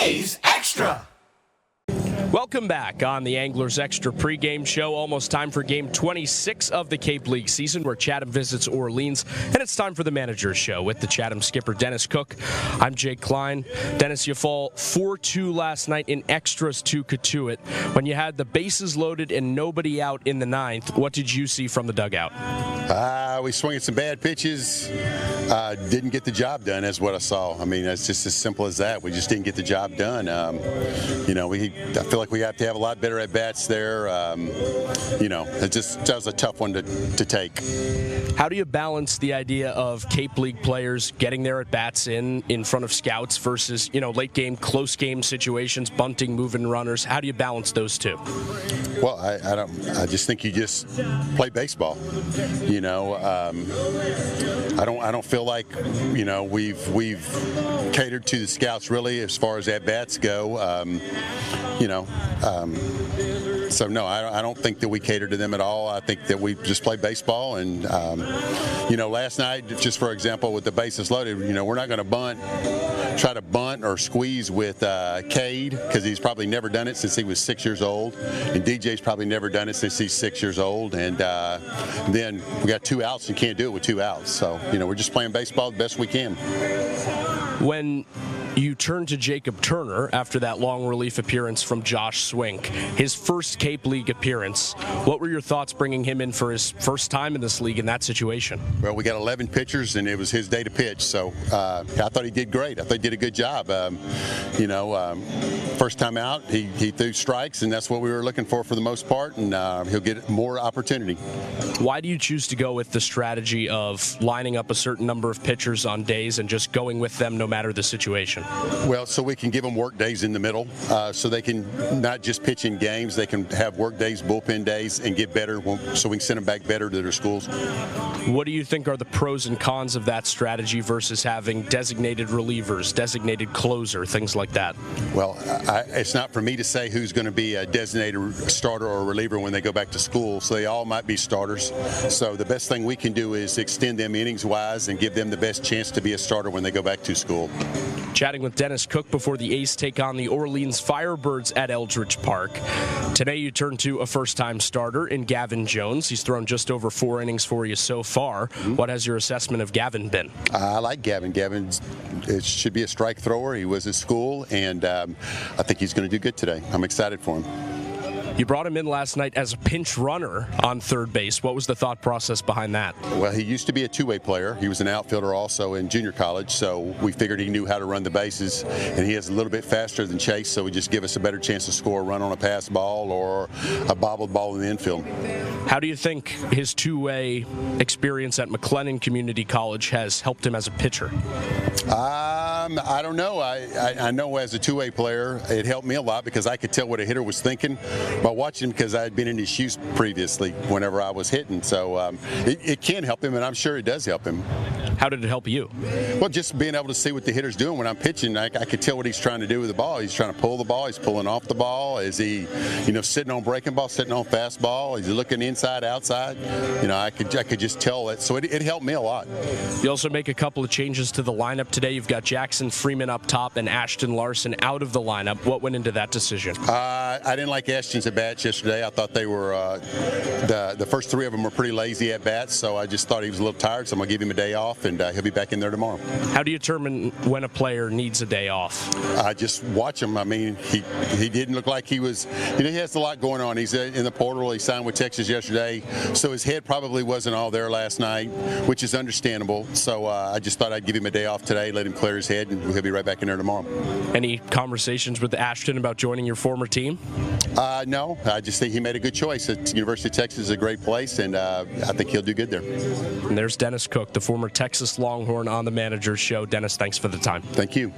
A's Extra. Welcome back on the Anglers Extra pregame show. Almost time for game 26 of the Cape League season, where Chatham visits Orleans. And it's time for the Manager's Show with the Chatham skipper, Dennis Cook. I'm Jake Klein. Dennis, you fall 4-2 last night in extras to Cotuit. When you had the bases loaded and nobody out in the ninth, what did you see from the dugout? We swung at some bad pitches. Didn't get the job done, is what I saw. I mean, it's just as simple as that. We just didn't get the job done. I feel like we have to have a lot better at bats there. That was a tough one to take. How do you balance the idea of Cape League players getting their at bats in front of scouts versus late game, close game situations, bunting, moving runners? How do you balance those two? Well, I just think you just play baseball. I don't feel like we've catered to the scouts really as far as at bats go. So no, I don't think that we cater to them at all. I think that we just play baseball, and last night, just for example, with the bases loaded, we're not going to try to bunt or squeeze with Cade, because he's probably never done it since he was 6 years old, and DJ's probably never done it since he's 6 years old, and then we got 2 outs and can't do it with 2 outs. So we're just playing baseball the best we can. When you turn to Jacob Turner after that long relief appearance from Josh Swink, his first Cape League appearance, what were your thoughts bringing him in for his first time in this league in that situation? Well, we got 11 pitchers, and it was his day to pitch, so I thought he did great. I thought he did a good job. First time out, he threw strikes, and that's what we were looking for the most part, and he'll get more opportunity. Why do you choose to go with the strategy of lining up a certain number of pitchers on days and just going with them no matter the situation? Well, so we can give them work days in the middle, so they can not just pitch in games, they can have work days, bullpen days, and get better, so we can send them back better to their schools. What do you think are the pros and cons of that strategy versus having designated relievers, designated closer, things like that? Well, it's not for me to say who's going to be a designated starter or reliever when they go back to school, so they all might be starters. So the best thing we can do is extend them innings-wise and give them the best chance to be a starter when they go back to school. Chatting with Dennis Cook before the A's take on the Orleans Firebirds at Eldridge Park. Today you turn to a first-time starter in Gavin Jones. He's thrown just over 4 innings for you so far. Mm-hmm. What has your assessment of Gavin been? I like Gavin. Gavin should be a strike thrower. He was at school, and I think he's going to do good today. I'm excited for him. You brought him in last night as a pinch runner on third base. What was the thought process behind that? Well, he used to be a two-way player. He was an outfielder also in junior college, so we figured he knew how to run the bases, and he is a little bit faster than Chase, so it would just give us a better chance to score a run on a pass ball or a bobbled ball in the infield. How do you think his two-way experience at McLennan Community College has helped him as a pitcher? I don't know. I know as a two-way player, it helped me a lot because I could tell what a hitter was thinking by watching him, because I had been in his shoes previously whenever I was hitting. So it can help him, and I'm sure it does help him. How did it help you? Well, just being able to see what the hitter's doing when I'm pitching. I could tell what he's trying to do with the ball. He's trying to pull the ball. He's pulling off the ball. Is he, sitting on breaking ball, sitting on fastball? Is he looking inside, outside? I could just tell that. So it helped me a lot. You also make a couple of changes to the lineup today. You've got Jackson Freeman up top and Ashton Larson out of the lineup. What went into that decision? I didn't like Ashton's at bats yesterday. I thought they were the first 3 of them were pretty lazy at bats. So I just thought he was a little tired. So I'm gonna give him a day off, and he'll be back in there tomorrow. How do you determine when a player needs a day off? I just watch him. I mean, he didn't look like he was. He has a lot going on. He's in the portal. He signed with Texas yesterday, so his head probably wasn't all there last night, which is understandable. So I just thought I'd give him a day off today, let him clear his head, and he'll be right back in there tomorrow. Any conversations with Ashton about joining your former team? No, I just think he made a good choice. University of Texas is a great place, and I think he'll do good there. And there's Dennis Cook, the former Texas Longhorn, on the Manager's Show. Dennis, thanks for the time. Thank you.